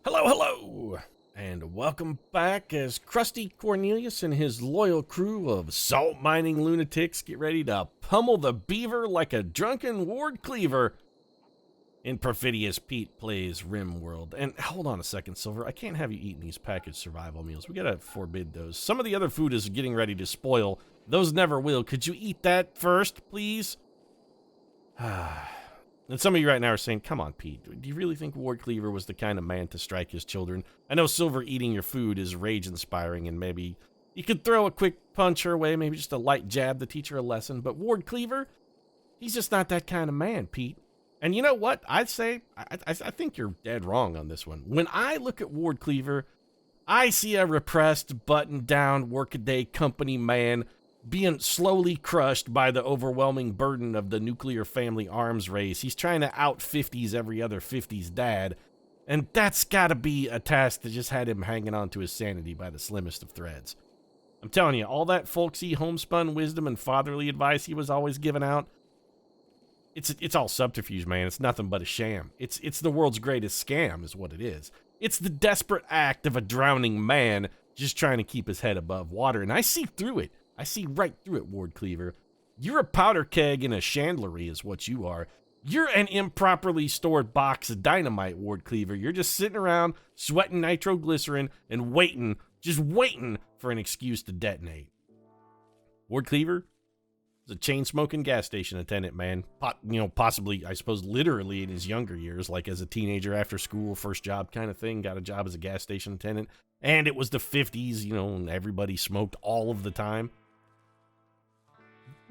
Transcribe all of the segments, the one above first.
Hello, hello, and welcome back as Crusty Cornelius and his loyal crew of salt mining lunatics get ready to pummel the beaver like a drunken ward cleaver in Perfidious Pete Plays Rimworld. And hold on a second, Silver, I can't have you eating these packaged survival meals. We gotta forbid those. Some of the other food is getting ready to spoil. Those never will. Could you eat that first, please? And some of you right now are saying, come on, Pete, do you really think Ward Cleaver was the kind of man to strike his children? I know Silver eating your food is rage-inspiring, and maybe you could throw a quick punch her way, maybe just a light jab to teach her a lesson, but Ward Cleaver, he's just not that kind of man, Pete. And you know what? I'd say, I think you're dead wrong on this one. When I look at Ward Cleaver, I see a repressed, buttoned-down, workaday company man being slowly crushed by the overwhelming burden of the nuclear family arms race. He's trying to out 50s every other 50s dad, and that's gotta be a task that just had him hanging on to his sanity by the slimmest of threads. I'm telling you, all that folksy homespun wisdom and fatherly advice he was always giving out, it's all subterfuge, man. It's nothing but a sham. It's the world's greatest scam is what it is. It's the desperate act of a drowning man just trying to keep his head above water, and I see through it. I see right through it, Ward Cleaver. You're a powder keg in a chandlery is what you are. You're an improperly stored box of dynamite, Ward Cleaver. You're just sitting around sweating nitroglycerin and waiting, just waiting for an excuse to detonate. Ward Cleaver is a chain-smoking gas station attendant, man. Possibly, I suppose, literally in his younger years, like as a teenager after school, first job kind of thing, got a job as a gas station attendant. And it was the 50s, and everybody smoked all of the time.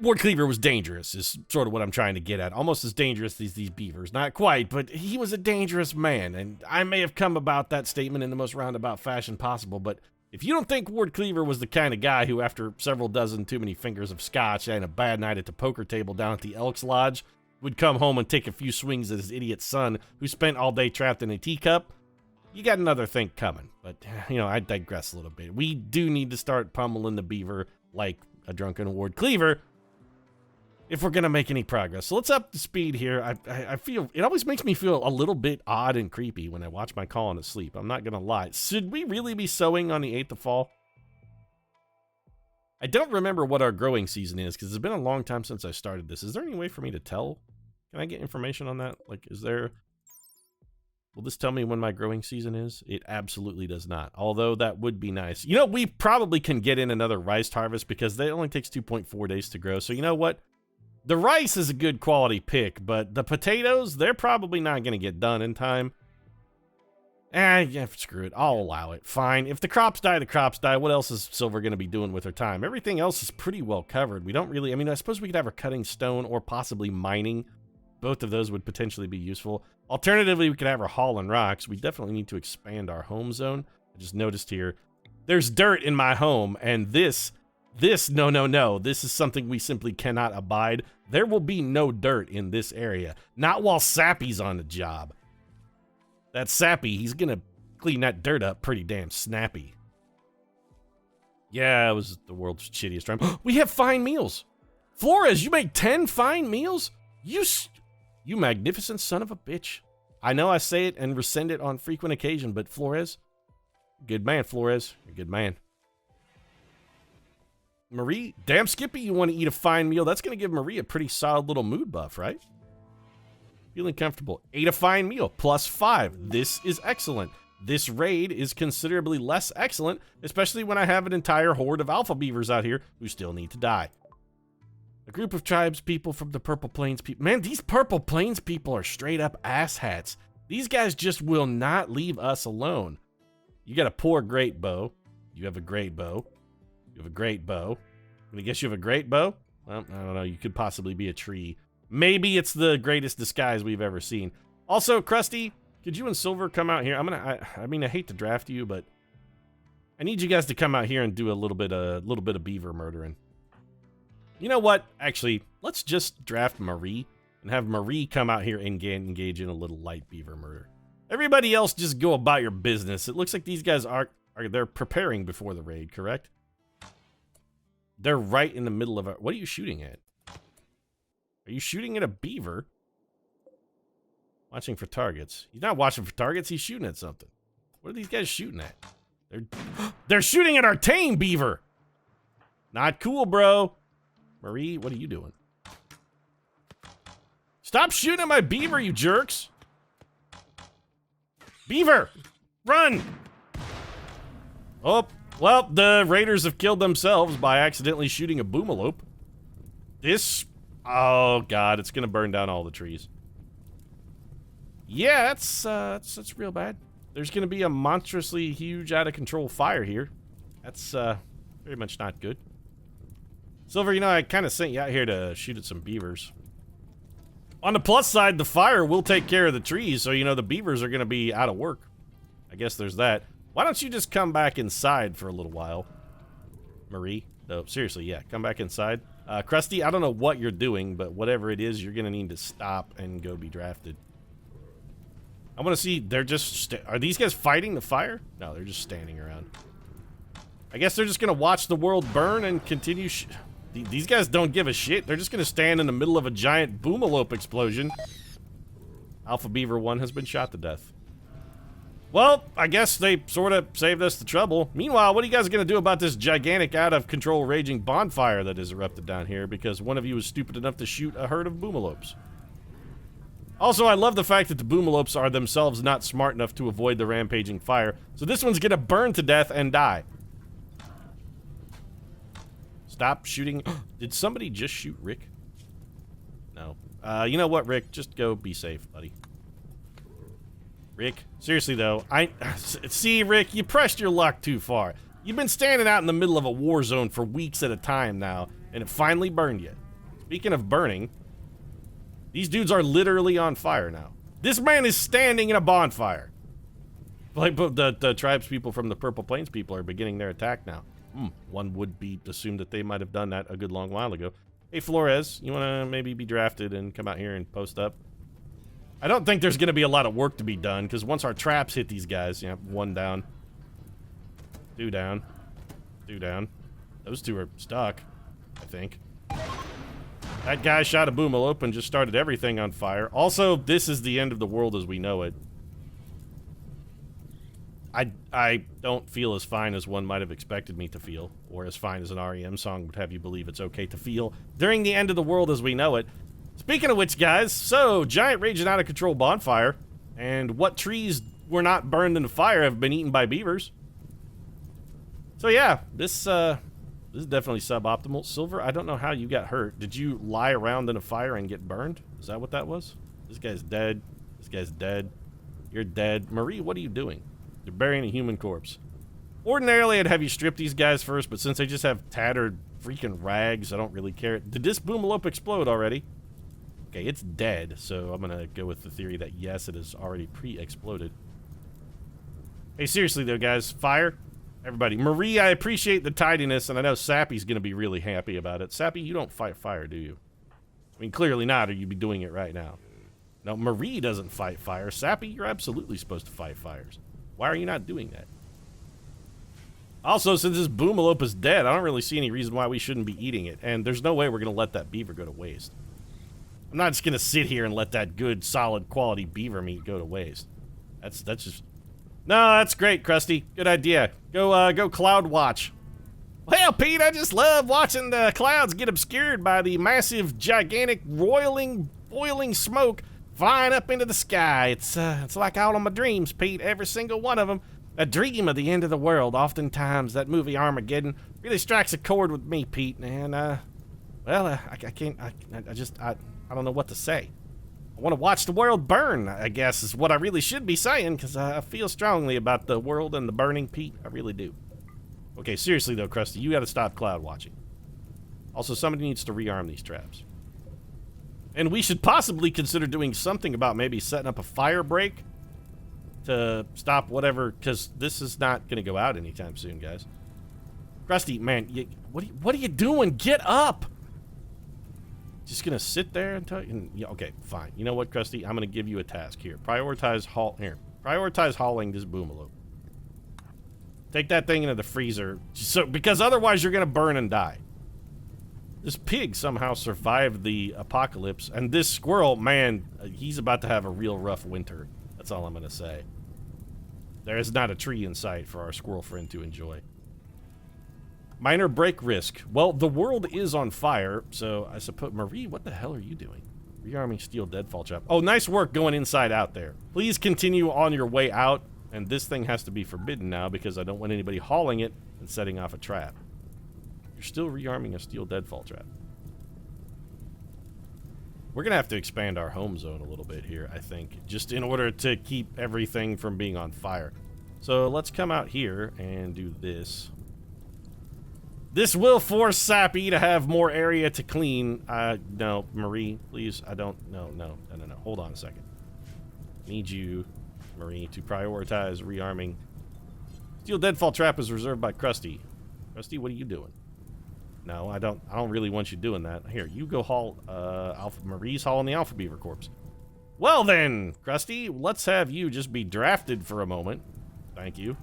Ward Cleaver was dangerous, is sort of what I'm trying to get at. Almost as dangerous as these beavers. Not quite, but he was a dangerous man. And I may have come about that statement in the most roundabout fashion possible, but if you don't think Ward Cleaver was the kind of guy who, after several dozen too many fingers of scotch and a bad night at the poker table down at the Elks Lodge, would come home and take a few swings at his idiot son, who spent all day trapped in a teacup, you got another thing coming. But, I digress a little bit. We do need to start pummeling the beaver like a drunken Ward Cleaver if we're going to make any progress. So let's up the speed here. I feel, it always makes me feel a little bit odd and creepy when I watch my call on asleep. I'm not going to lie. Should we really be sowing on the 8th of fall? I don't remember what our growing season is because it's been a long time since I started this. Is there any way for me to tell? Can I get information on that? Will this tell me when my growing season is? It absolutely does not. Although that would be nice. We probably can get in another rice harvest because it only takes 2.4 days to grow. So you know what? The rice is a good quality pick, but the potatoes, they're probably not going to get done in time. Yeah, screw it. I'll allow it. Fine. If the crops die, the crops die. What else is Silver going to be doing with her time? Everything else is pretty well covered. We don't really, I suppose we could have her cutting stone or possibly mining. Both of those would potentially be useful. Alternatively, we could have her hauling rocks. We definitely need to expand our home zone. I just noticed here, there's dirt in my home, and this, no. This is something we simply cannot abide. There will be no dirt in this area. Not while Sappy's on the job. That Sappy, he's gonna clean that dirt up pretty damn snappy. Yeah, it was the world's shittiest rhyme. We have fine meals. Flores, you make 10 fine meals? You magnificent son of a bitch. I know I say it and rescind it on frequent occasion, but Flores, good man, Flores. You're a good man. Marie, damn Skippy, you want to eat a fine meal? That's going to give Marie a pretty solid little mood buff, right? Feeling comfortable. Ate a fine meal, +5. This is excellent. This raid is considerably less excellent, especially when I have an entire horde of alpha beavers out here who still need to die. A group of tribes people from the Purple Plains people. Man, these Purple Plains people are straight up asshats. These guys just will not leave us alone. You got a poor great bow. You have a great bow. You have a great bow. I'm gonna guess you have a great bow? Well, I don't know. You could possibly be a tree. Maybe it's the greatest disguise we've ever seen. Also, Crusty, could you and Silver come out here? I hate to draft you, but I need you guys to come out here and do a little bit of beaver murdering. You know what? Actually, let's just draft Marie and have Marie come out here and engage in a little light beaver murder. Everybody else just go about your business. It looks like these guys they're preparing before the raid, correct? They're right in the middle of it. What are you shooting at? Are you shooting at a beaver? Watching for targets. He's not watching for targets. He's shooting at something. What are these guys shooting at? They're shooting at our tame beaver. Not cool, bro. Marie, what are you doing? Stop shooting at my beaver, you jerks. Beaver, run. Oh, well, the raiders have killed themselves by accidentally shooting a boomalope. Oh God, it's gonna burn down all the trees. Yeah, that's real bad. There's gonna be a monstrously huge, out of control fire here. That's very much not good. Silver, you know, I kind of sent you out here to shoot at some beavers. On the plus side, the fire will take care of the trees, so you know the beavers are gonna be out of work. I guess there's that. Why don't you just come back inside for a little while, Marie? No, seriously, yeah, come back inside. Crusty, I don't know what you're doing, but whatever it is, you're gonna need to stop and go be drafted. I want to see, they're just, are these guys fighting the fire? No, they're just standing around. I guess they're just gonna watch the world burn and continue these guys don't give a shit. They're just gonna stand in the middle of a giant boomalope explosion. Alpha Beaver 1 has been shot to death. Well, I guess they sort of saved us the trouble. Meanwhile, what are you guys gonna do about this gigantic, out-of-control raging bonfire that has erupted down here because one of you was stupid enough to shoot a herd of boomalopes? Also, I love the fact that the boomalopes are themselves not smart enough to avoid the rampaging fire, so this one's gonna burn to death and die. Stop shooting. Did somebody just shoot Rick? No. You know what, Rick? Just go be safe, buddy. Rick, seriously though, see, Rick, you pressed your luck too far. You've been standing out in the middle of a war zone for weeks at a time now, and it finally burned you. Speaking of burning, these dudes are literally on fire now. This man is standing in a bonfire. Like the tribes people from the Purple Plains people are beginning their attack now. One would be assumed that they might have done that a good long while ago. Hey, Flores, you want to maybe be drafted and come out here and post up? I don't think there's going to be a lot of work to be done, because once our traps hit these guys, you know, 1 down. 2 down. 2 down. Those 2 are stuck, I think. That guy shot a boomalope and just started everything on fire. Also, this is the end of the world as we know it. I don't feel as fine as one might have expected me to feel, or as fine as an REM song would have you believe it's okay to feel during the end of the world as we know it. Speaking of which, guys, so, giant raging out of control bonfire, and what trees were not burned in the fire have been eaten by beavers. So yeah, this is definitely suboptimal. Silver, I don't know how you got hurt. Did you lie around in a fire and get burned? Is that what that was? This guy's dead. This guy's dead. You're dead. Marie, what are you doing? You're burying a human corpse. Ordinarily, I'd have you strip these guys first, but since they just have tattered freaking rags, I don't really care. Did this boomalope explode already? Okay, it's dead, so I'm gonna go with the theory that yes, it is already pre-exploded. Hey, seriously though, guys, fire? Everybody. Marie, I appreciate the tidiness, and I know Sappy's gonna be really happy about it. Sappy, you don't fight fire, do you? I mean, clearly not, or you'd be doing it right now. No, Marie doesn't fight fire. Sappy, you're absolutely supposed to fight fires. Why are you not doing that? Also, since this boomalope is dead, I don't really see any reason why we shouldn't be eating it, and there's no way we're gonna let that beaver go to waste. I'm not just gonna sit here and let that good, solid, quality beaver meat go to waste. That's just... No, that's great, Crusty. Good idea. Go cloud watch. Well, Pete, I just love watching the clouds get obscured by the massive, gigantic, roiling, boiling smoke flying up into the sky. It's like all of my dreams, Pete, every single one of them. A dream of the end of the world. Oftentimes, that movie Armageddon really strikes a chord with me, Pete, and, well, I can't, I don't know what to say. I want to watch the world burn, I guess, is what I really should be saying, because I feel strongly about the world and the burning, Pete. I really do. Okay, seriously, though, Krusty, you got to stop cloud watching. Also, somebody needs to rearm these traps. And we should possibly consider doing something about maybe setting up a fire break to stop whatever, because this is not going to go out anytime soon, guys. Krusty, man, what are you doing? Get up! Just gonna sit there and tell you? Yeah, okay, fine. You know what, Crusty? I'm gonna give you a task here. Prioritize hauling this boomalope. Take that thing into the freezer, because otherwise you're gonna burn and die. This pig somehow survived the apocalypse, and this squirrel, man, he's about to have a real rough winter. That's all I'm gonna say. There is not a tree in sight for our squirrel friend to enjoy. Minor break risk. Well, the world is on fire, so I suppose... Marie, what the hell are you doing? Rearming steel deadfall trap. Oh, nice work going inside out there. Please continue on your way out, and this thing has to be forbidden now because I don't want anybody hauling it and setting off a trap. You're still rearming a steel deadfall trap. We're going to have to expand our home zone a little bit here, I think, just in order to keep everything from being on fire. So let's come out here and do this. This will force Sappy to have more area to clean. No, Marie, please. I don't. No. Hold on a second. Need you, Marie, to prioritize rearming. Steel deadfall trap is reserved by Crusty. Crusty, what are you doing? No, I don't really want you doing that. Here, you go haul. Marie's hauling the Alpha Beaver corpse. Well then, Crusty, let's have you just be drafted for a moment. Thank you.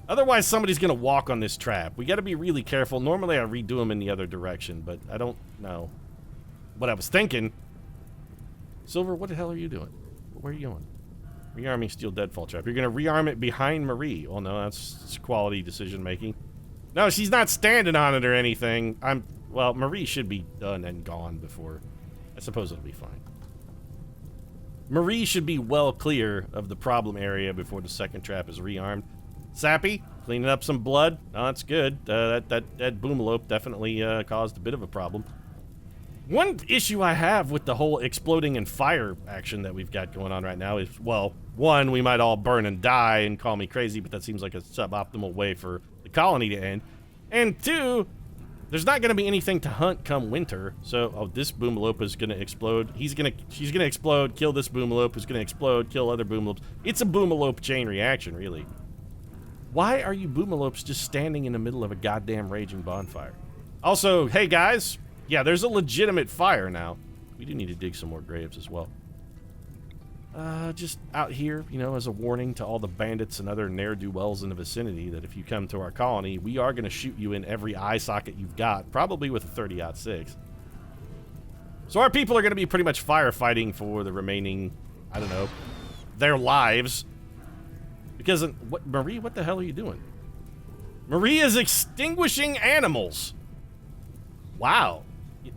Otherwise, somebody's going to walk on this trap. We got to be really careful. Normally, I redo them in the other direction, but I don't know what I was thinking. Silver, what the hell are you doing? Where are you going? Rearming steel deadfall trap. You're going to rearm it behind Marie. Oh, no, that's quality decision-making. No, she's not standing on it or anything. Well, Marie should be done and gone before. I suppose it'll be fine. Marie should be well clear of the problem area before the second trap is rearmed. Sappy, cleaning up some blood. No, that's good. That boomalope definitely caused a bit of a problem. One issue I have with the whole exploding and fire action that we've got going on right now is, well, one, we might all burn and die and call me crazy, but that seems like a suboptimal way for the colony to end. And two, there's not going to be anything to hunt come winter. So, oh, this boomalope is going to explode. She's going to explode, kill this boomalope, who's going to explode, kill other boomalopes. It's a boomalope chain reaction, really. Why are you boomalopes just standing in the middle of a goddamn raging bonfire? Also, hey guys, yeah, there's a legitimate fire now. We do need to dig some more graves as well. Just out here, you know, as a warning to all the bandits and other ne'er-do-wells in the vicinity that if you come to our colony, we are going to shoot you in every eye socket you've got, probably with a 30-06. So our people are going to be pretty much firefighting for the remaining, I don't know, their lives. Because, Marie, what the hell are you doing? Marie is extinguishing animals. Wow.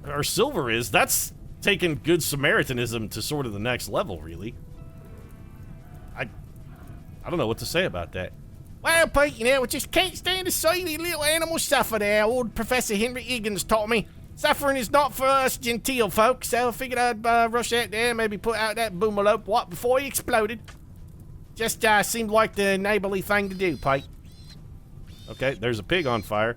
Or Silver is. That's taking good Samaritanism to sort of the next level, really. I don't know what to say about that. Well, Pete, you know, we just can't stand to see these little animals suffer there. Old Professor Henry Higgins taught me. Suffering is not for us genteel folks, so I figured I'd rush out there and maybe put out that boomalope before he exploded. Just seemed like the neighborly thing to do, Pete. Okay, there's a pig on fire.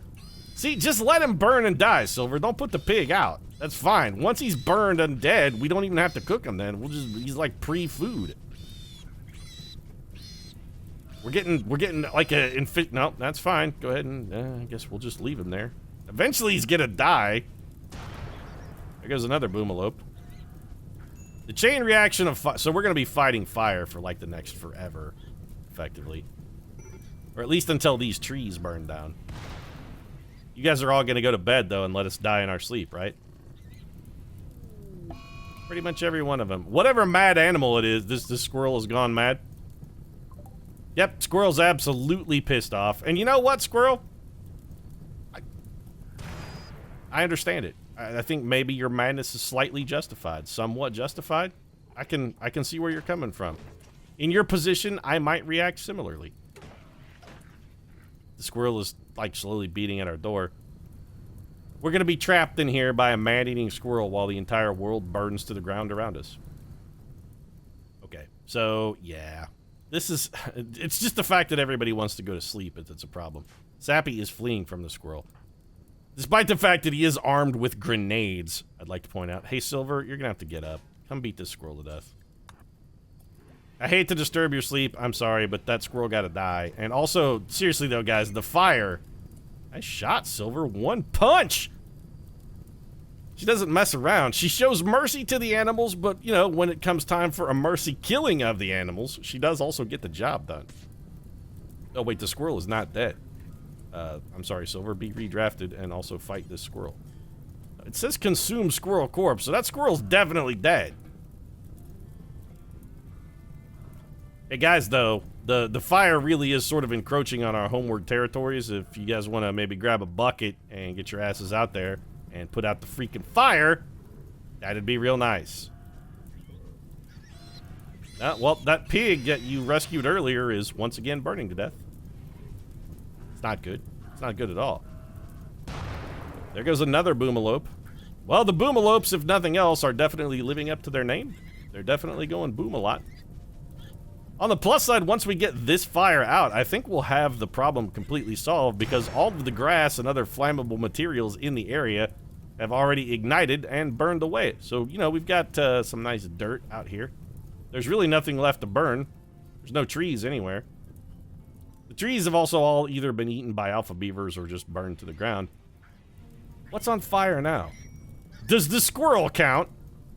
See, just let him burn and die, Silver. Don't put the pig out. That's fine. Once he's burned and dead, we don't even have to cook him then. He's like pre-food. We're getting like a no, that's fine. Go ahead and I guess we'll just leave him there. Eventually he's gonna die. There goes another boomalope. The chain reaction of so we're gonna be fighting fire for like the next forever, effectively. Or at least until these trees burn down. You guys are all gonna go to bed though and let us die in our sleep, right? Pretty much every one of them. Whatever mad animal it is, this squirrel has gone mad. Yep, squirrel's absolutely pissed off. And you know what, squirrel? I understand it. I think maybe your madness is slightly justified, somewhat justified. I can see where you're coming from. In your position, I might react similarly. The squirrel is like slowly beating at our door. We're gonna be trapped in here by a man-eating squirrel while the entire world burns to the ground around us. Okay, so yeah. It's just the fact that everybody wants to go to sleep that's a problem. Sappy is fleeing from the squirrel. Despite the fact that he is armed with grenades, I'd like to point out. Hey, Silver, you're gonna have to get up. Come beat this squirrel to death. I hate to disturb your sleep. I'm sorry, but that squirrel gotta die. And also, seriously though, guys, the fire. Nice shot, Silver. One punch! She doesn't mess around. She shows mercy to the animals, but, you know, when it comes time for a mercy killing of the animals, she does also get the job done. Oh, wait, the squirrel is not dead. I'm sorry, Silver. Be redrafted and also fight this squirrel. It says consume squirrel corpse, so that squirrel's definitely dead. Hey, guys, though, The fire really is sort of encroaching on our homeward territories. If you guys want to maybe grab a bucket and get your asses out there and put out the freaking fire, that'd be real nice. Well, that pig that you rescued earlier is once again burning to death. It's not good. It's not good at all. There goes another boomalope. Well, the boomalopes, if nothing else, are definitely living up to their name. They're definitely going boom a lot. On the plus side, once we get this fire out, I think we'll have the problem completely solved because all of the grass and other flammable materials in the area have already ignited and burned away. So, you know, we've got some nice dirt out here. There's really nothing left to burn. There's no trees anywhere. The trees have also all either been eaten by alpha beavers or just burned to the ground. What's on fire now? Does the squirrel count?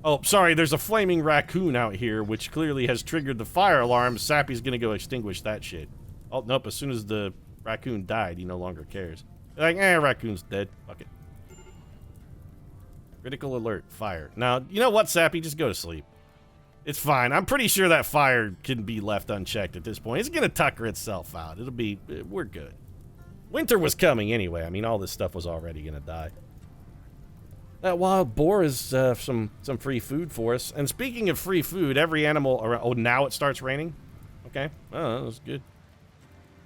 Oh, sorry, there's a flaming raccoon out here, which clearly has triggered the fire alarm. Sappy's gonna go extinguish that shit. Oh, nope, as soon as the raccoon died, he no longer cares. They're like, raccoon's dead. Fuck it. Critical alert, fire. Now, you know what, Sappy? Just go to sleep. It's fine. I'm pretty sure that fire can be left unchecked at this point. It's gonna tucker itself out. We're good. Winter was coming anyway. I mean, all this stuff was already gonna die. That wild boar is some free food for us. And speaking of free food, every animal around... Oh, now it starts raining? Okay. Oh, that was good.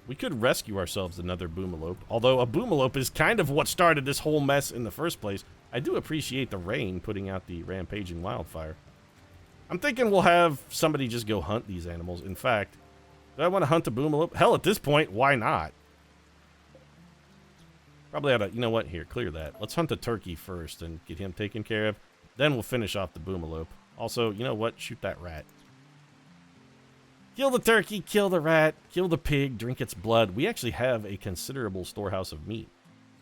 We could rescue ourselves another boomalope. Although a boomalope is kind of what started this whole mess in the first place. I do appreciate the rain putting out the rampaging wildfire. I'm thinking we'll have somebody just go hunt these animals. In fact, do I want to hunt a boomalope? Hell, at this point, why not? Probably ought to, you know what, here, clear that. Let's hunt the turkey first and get him taken care of. Then we'll finish off the boomalope. Also, you know what, shoot that rat. Kill the turkey, kill the rat, kill the pig, drink its blood. We actually have a considerable storehouse of meat.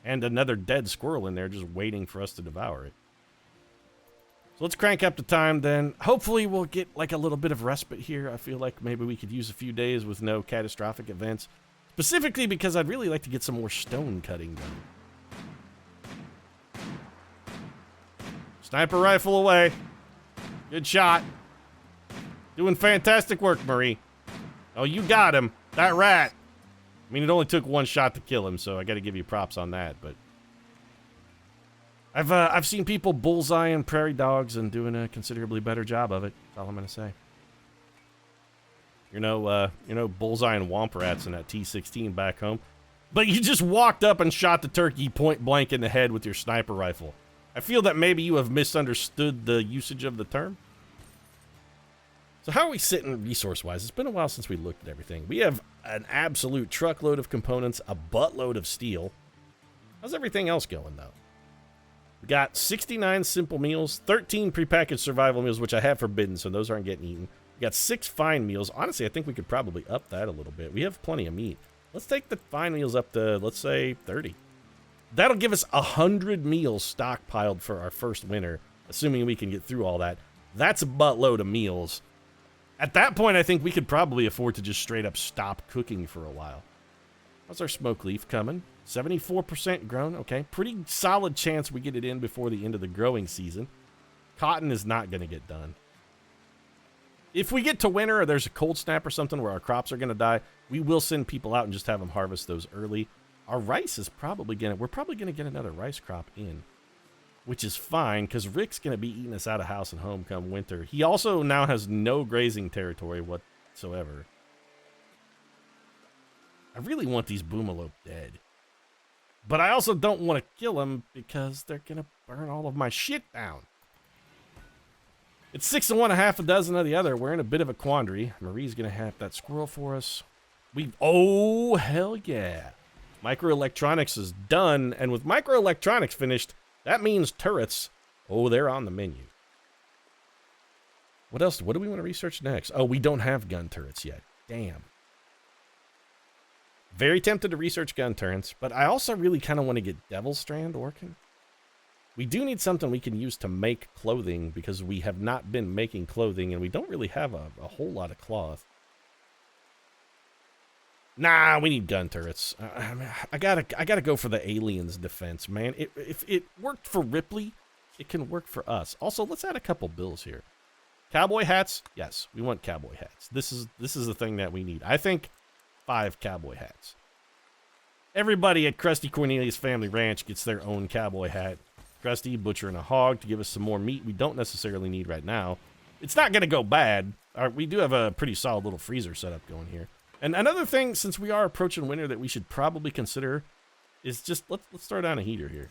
And another dead squirrel in there just waiting for us to devour it. So let's crank up the time then. Hopefully we'll get like a little bit of respite here. I feel like maybe we could use a few days with no catastrophic events. Specifically because I'd really like to get some more stone cutting done. Sniper rifle away. Good shot. Doing fantastic work, Marie. Oh, you got him. That rat. I mean, it only took one shot to kill him, so I gotta give you props on that, but... I've seen people bullseyeing prairie dogs and doing a considerably better job of it. That's all I'm gonna say. You know, bullseyeing womp rats in that T-16 back home. But you just walked up and shot the turkey point blank in the head with your sniper rifle. I feel that maybe you have misunderstood the usage of the term. So how are we sitting resource-wise? It's been a while since we looked at everything. We have an absolute truckload of components, a buttload of steel. How's everything else going, though? We got 69 simple meals, 13 prepackaged survival meals, which I have forbidden, so those aren't getting eaten. We got 6 fine meals. Honestly, I think we could probably up that a little bit. We have plenty of meat. Let's take the fine meals up to, let's say, 30. That'll give us 100 meals stockpiled for our first winter, assuming we can get through all that. That's a buttload of meals. At that point, I think we could probably afford to just straight up stop cooking for a while. How's our smoke leaf coming? 74% grown. Okay, pretty solid chance we get it in before the end of the growing season. Cotton is not going to get done. If we get to winter or there's a cold snap or something where our crops are going to die, we will send people out and just have them harvest those early. Our rice is probably going to... We're probably going to get another rice crop in, which is fine because Rick's going to be eating us out of house and home come winter. He also now has no grazing territory whatsoever. I really want these boomalope dead. But I also don't want to kill them because they're going to burn all of my shit down. It's 6 of one, a half a dozen of the other. We're in a bit of a quandary. Marie's going to have that squirrel for us. Oh, hell yeah. Microelectronics is done. And with microelectronics finished, that means turrets. Oh, they're on the menu. What else? What do we want to research next? Oh, we don't have gun turrets yet. Damn. Very tempted to research gun turrets, but I also really kind of want to get Devil's Strand working. We do need something we can use to make clothing because we have not been making clothing and we don't really have a whole lot of cloth. Nah, we need gun turrets. I gotta go for the aliens defense, man. If it worked for Ripley, it can work for us. Also, let's add a couple bills here. Cowboy hats? Yes, we want cowboy hats. This is the thing that we need. I think 5 cowboy hats. Everybody at Crusty Cornelius Family Ranch gets their own cowboy hat. Crusty butchering a hog to give us some more meat we don't necessarily need right now. It's not going to go bad. We do have a pretty solid little freezer setup going here. And another thing, since we are approaching winter, that we should probably consider is just, let's start on a heater here.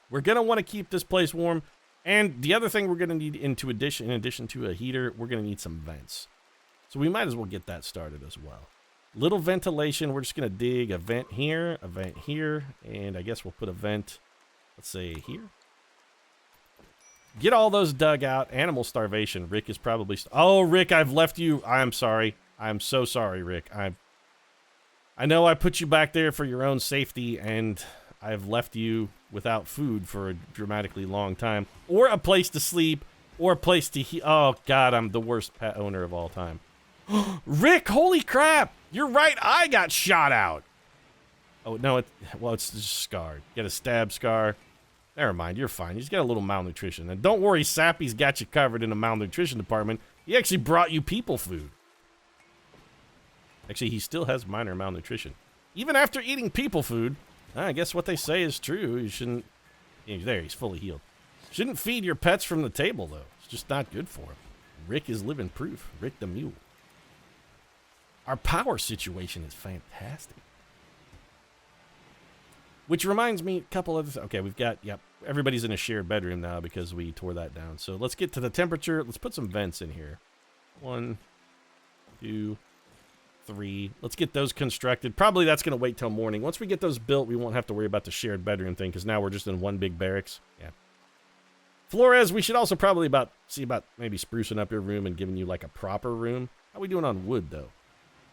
We're going to want to keep this place warm. And the other thing we're going to need in addition to a heater, we're going to need some vents. So we might as well get that started as well. Little ventilation. We're just going to dig a vent here, and I guess we'll put a vent, let's say here. Get all those dug out. Animal starvation. Rick is probably... Oh, Rick, I've left you. I'm sorry. I'm so sorry, Rick. I know I put you back there for your own safety, and I've left you without food for a dramatically long time. Or a place to sleep, or a place to heat. Oh, God, I'm the worst pet owner of all time. Rick, holy crap! You're right, I got shot out! Oh, no, it's just scarred. Get a stab scar. Never mind, you're fine. He's got a little malnutrition. And don't worry, Sappy's got you covered in the malnutrition department. He actually brought you people food. Actually, he still has minor malnutrition. Even after eating people food, I guess what they say is true. You shouldn't... There, he's fully healed. Shouldn't feed your pets from the table, though. It's just not good for him. Rick is living proof. Rick the mule. Our power situation is fantastic. Which reminds me, a couple of... Okay, we've got... Yep, everybody's in a shared bedroom now because we tore that down. So let's get to the temperature. Let's put some vents in here. 1, 2, 3. Let's get those constructed. Probably that's going to wait till morning. Once we get those built, we won't have to worry about the shared bedroom thing because now we're just in one big barracks. Yeah. Flores, we should also probably see about maybe sprucing up your room and giving you like a proper room. How are we doing on wood, though?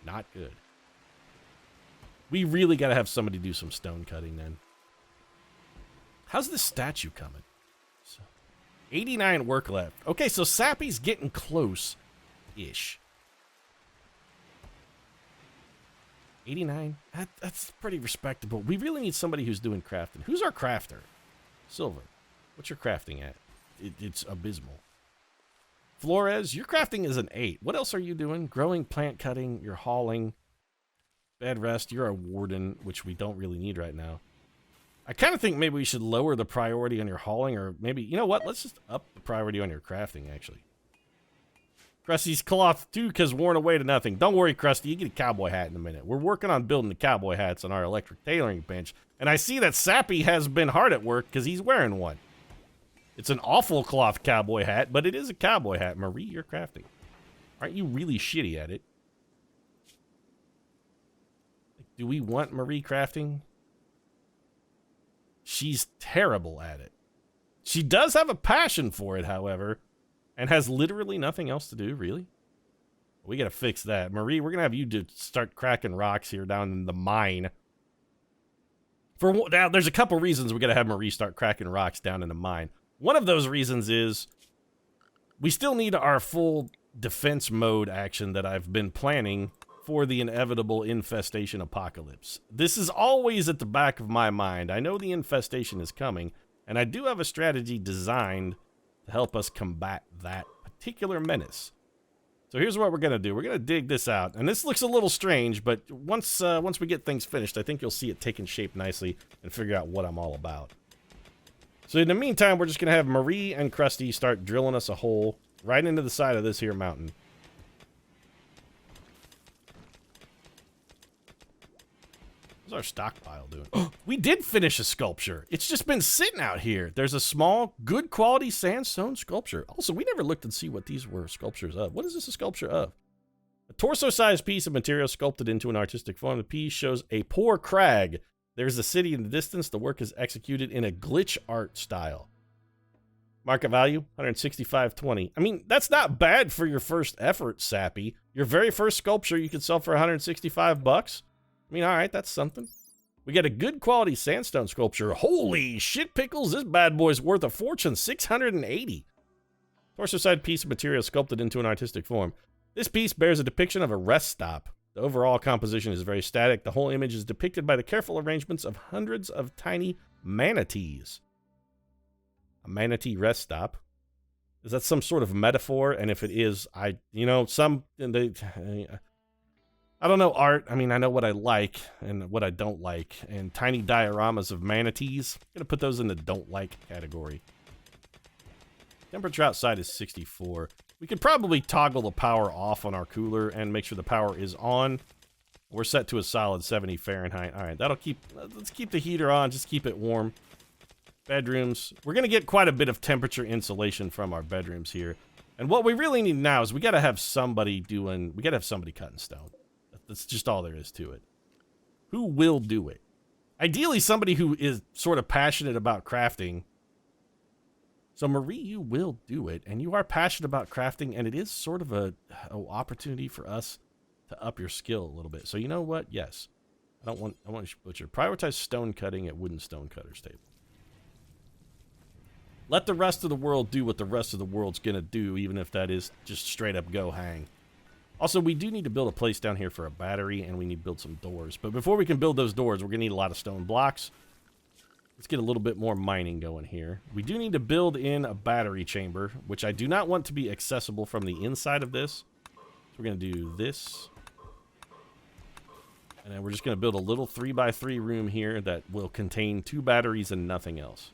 Not good. We really got to have somebody do some stone cutting then. How's this statue coming? 89 work left. Okay, so Sappy's getting close-ish. 89? That's pretty respectable. We really need somebody who's doing crafting. Who's our crafter? Silver. What's your crafting at? It's abysmal. Flores, your crafting is an 8. What else are you doing? Growing, plant cutting, you're hauling. Bed rest, you're a warden, which we don't really need right now. I kind of think maybe we should lower the priority on your hauling, or maybe, you know what? Let's just up the priority on your crafting, actually. Krusty's cloth, too, because worn away to nothing. Don't worry, Crusty, you get a cowboy hat in a minute. We're working on building the cowboy hats on our electric tailoring bench, and I see that Sappy has been hard at work because he's wearing one. It's an awful cloth cowboy hat, but it is a cowboy hat. Marie, you're crafting. Aren't you really shitty at it? Do we want Marie crafting? She's terrible at it. She does have a passion for it, however, and has literally nothing else to do, really. We gotta fix that. Marie, we're gonna have you start cracking rocks here down in the mine. Now, there's a couple reasons we gotta have Marie start cracking rocks down in the mine. One of those reasons is we still need our full defense mode action that I've been planning for the inevitable infestation apocalypse. This is always at the back of my mind. I know the infestation is coming, and I do have a strategy designed to help us combat that particular menace. So here's what we're going to do. We're going to dig this out, and this looks a little strange, but once we get things finished, I think you'll see it taking shape nicely and figure out what I'm all about. So in the meantime, we're just going to have Marie and Crusty start drilling us a hole right into the side of this here mountain. What's our stockpile doing? We did finish a sculpture. It's just been sitting out here. There's a small, good quality sandstone sculpture. Also, we never looked and see what these were sculptures of. What is this a sculpture of? A torso-sized piece of material sculpted into an artistic form. The piece shows a poor crag. There's a city in the distance. The work is executed in a glitch art style. Market value, 165.20. I mean, that's not bad for your first effort, Sappy. Your very first sculpture you could sell for 165 bucks. I mean, all right, that's something. We got a good quality sandstone sculpture. Holy shit pickles, this bad boy's worth a fortune, 680. Torso-side piece of material sculpted into an artistic form. This piece bears a depiction of a rest stop. The overall composition is very static. The whole image is depicted by the careful arrangements of hundreds of tiny manatees. A manatee rest stop. Is that some sort of metaphor? And if it is, I don't know art. I mean, I know what I like and what I don't like. And tiny dioramas of manatees, I'm going to put those in the don't like category. Temperature outside is 64. We could probably toggle the power off on our cooler and make sure the power is on. We're set to a solid 70 Fahrenheit. All right, let's keep the heater on, just keep it warm. Bedrooms. We're going to get quite a bit of temperature insulation from our bedrooms here. And what we really need now is we got to have somebody cutting stone. That's just all there is to it. Who will do it? Ideally, somebody who is sort of passionate about crafting. So, Marie, you will do it, and you are passionate about crafting, and it is sort of a opportunity for us to up your skill a little bit. So, you know what? Yes. I want you to butcher. Prioritize stone cutting at wooden stone cutters table. Let the rest of the world do what the rest of the world's going to do, even if that is just straight up go hang. Also, we do need to build a place down here for a battery, and we need to build some doors. But before we can build those doors, we're going to need a lot of stone blocks. Let's get a little bit more mining going here. We do need to build in a battery chamber, which I do not want to be accessible from the inside of this. So we're going to do this. And then we're just going to build a little 3x3 room here that will contain 2 batteries and nothing else.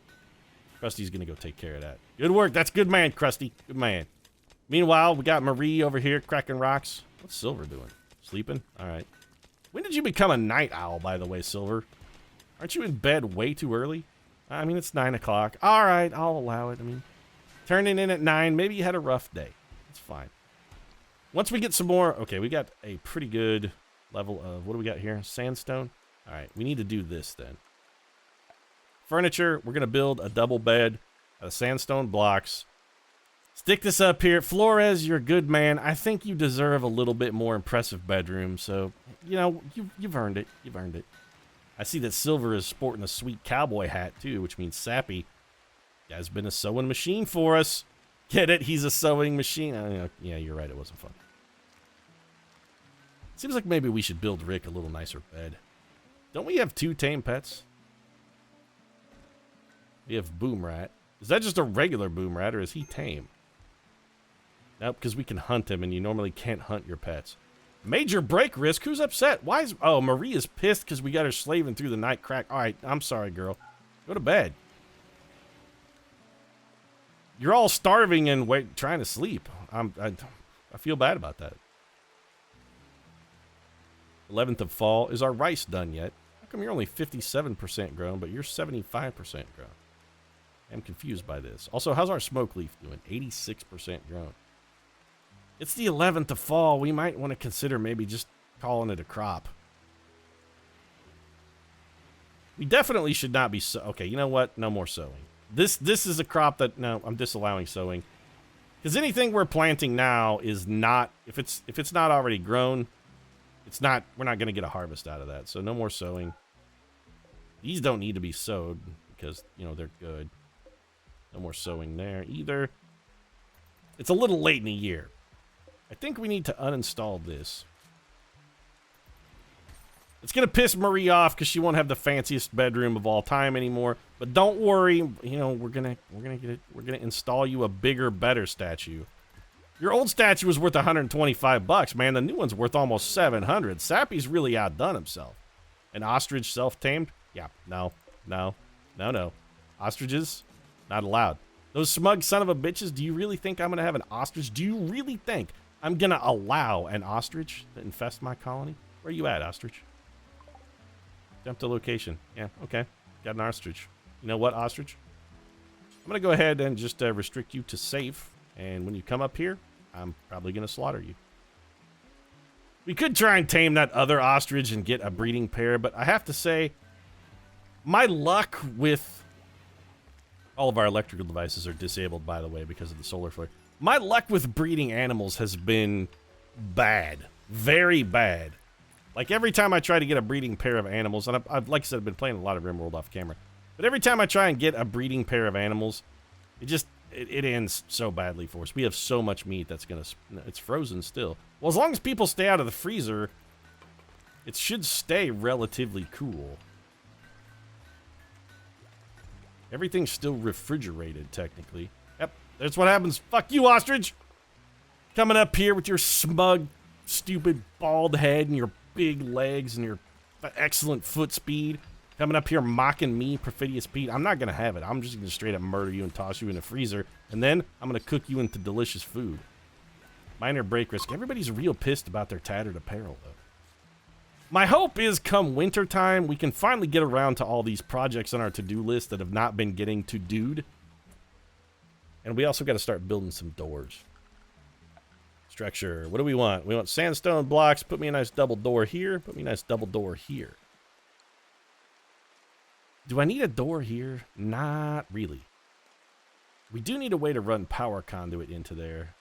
Krusty's going to go take care of that. Good work. That's good man, Crusty. Good man. Meanwhile, we got Marie over here cracking rocks. What's Silver doing? Sleeping? All right. When did you become a night owl, by the way, Silver? Aren't you in bed way too early? I mean, it's 9 o'clock. All right, I'll allow it. I mean, turning in at 9. Maybe you had a rough day. It's fine. Once we get some more... Okay, we got a pretty good level of... What do we got here? Sandstone? All right, we need to do this then. Furniture, we're going to build a double bed out of sandstone blocks. Stick this up here. Flores, you're a good man. I think you deserve a little bit more impressive bedroom. So, you know, you've earned it. You've earned it. I see that Silver is sporting a sweet cowboy hat, too, which means Sappy has been a sewing machine for us. Get it? He's a sewing machine. Yeah, you're right. It wasn't fun. Seems like maybe we should build Rick a little nicer bed. Don't we have 2 tame pets? We have Boom Rat. Is that just a regular Boom Rat, or is he tame? Nope, because we can hunt him, and you normally can't hunt your pets. Major break risk? Who's upset? Why is... Oh, Marie is pissed because we got her slaving through the night crack. All right, I'm sorry, girl. Go to bed. You're all starving and trying to sleep. I feel bad about that. 11th of fall. Is our rice done yet? How come you're only 57% grown, but you're 75% grown? I'm confused by this. Also, how's our smoke leaf doing? 86% grown. It's the 11th of fall. We might want to consider maybe just calling it a crop. We definitely should not be okay, you know what? No more sowing. This is a crop that... No, I'm disallowing sowing. Because anything we're planting now is not... If it's not already grown, it's not... We're not going to get a harvest out of that. So no more sowing. These don't need to be sowed because, you know, they're good. No more sowing there either. It's a little late in the year. I think we need to uninstall this. It's going to piss Marie off because she won't have the fanciest bedroom of all time anymore. But don't worry, you know, we're going to install you a bigger, better statue. Your old statue was worth $125, man. The new one's worth almost 700. Sappy's really outdone himself. An ostrich self-tamed? Yeah, no. Ostriches? Not allowed. Those smug son of a bitches, do you really think I'm going to have an ostrich? Do you really think I'm going to allow an ostrich to infest my colony? Where you at, ostrich? Jump to location. Yeah, okay. Got an ostrich. You know what, ostrich? I'm going to go ahead and just restrict you to safe. And when you come up here, I'm probably going to slaughter you. We could try and tame that other ostrich and get a breeding pair, but I have to say, my luck with... All of our electrical devices are disabled, by the way, because of the solar flare. My luck with breeding animals has been bad. Very bad. Like, every time I try to get a breeding pair of animals, and I've like I said, I've been playing a lot of Rimworld off camera, but every time I try and get a breeding pair of animals, it ends so badly for us. We have so much meat that's gonna... It's frozen still. Well, as long as people stay out of the freezer, it should stay relatively cool. Everything's still refrigerated, technically. Yep, That's what happens. Fuck you, ostrich. Coming up here with your smug, stupid, bald head and your big legs and your excellent foot speed. Coming up here mocking me, Perfidious Pete. I'm not going to have it. I'm just going to straight up murder you and toss you in a freezer. And then I'm going to cook you into delicious food. Minor break risk. Everybody's real pissed about their tattered apparel, though. My hope is come wintertime, we can finally get around to all these projects on our to-do list that have not been getting to-do'd. And we also got to start building some doors. Structure. What do we want? We want sandstone blocks. Put me a nice double door here. Put me a nice double door here. Do I need a door here? Not really. We do need a way to run power conduit into there.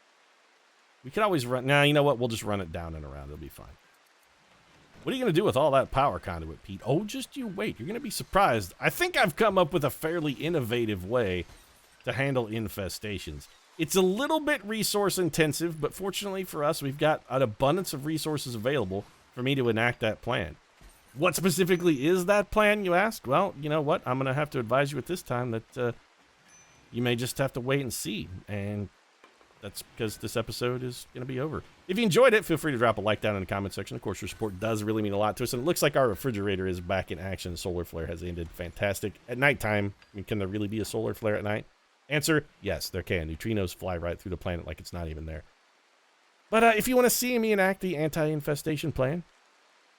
We could always run... Nah, you know what? We'll just run it down and around. It'll be fine. What are you going to do with all that power conduit, Pete? Oh, just you wait. You're going to be surprised. I think I've come up with a fairly innovative way to handle infestations. It's a little bit resource intensive, but fortunately for us, we've got an abundance of resources available for me to enact that plan. What specifically is that plan, you ask? Well, you know what? I'm going to have to advise you at this time that you may just have to wait and see. And that's because this episode is going to be over. If you enjoyed it, feel free to drop a like down in the comment section. Of course, your support does really mean a lot to us. And it looks like our refrigerator is back in action. Solar flare has ended. Fantastic. At nighttime, I mean, can there really be a solar flare at night? Answer, yes, there can. Neutrinos fly right through the planet like it's not even there. But if you want to see me enact the anti-infestation plan,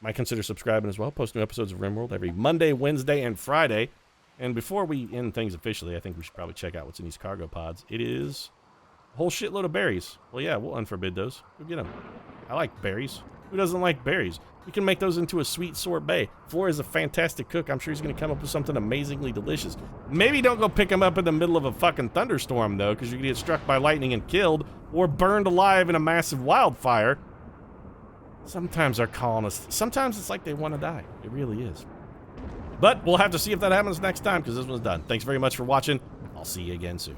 might consider subscribing as well. Post new episodes of Rimworld every Monday, Wednesday, and Friday. And before we end things officially, I think we should probably check out what's in these cargo pods. It is a whole shitload of berries. Well, yeah, we'll unforbid those. Go get them. I like berries. Who doesn't like berries? We can make those into a sweet sorbet. Floor is a fantastic cook. I'm sure he's going to come up with something amazingly delicious. Maybe don't go pick him up in the middle of a fucking thunderstorm, though, because you're going to get struck by lightning and killed, or burned alive in a massive wildfire. Sometimes our colonists, sometimes it's like they want to die. It really is. But we'll have to see if that happens next time, because this one's done. Thanks very much for watching. I'll see you again soon.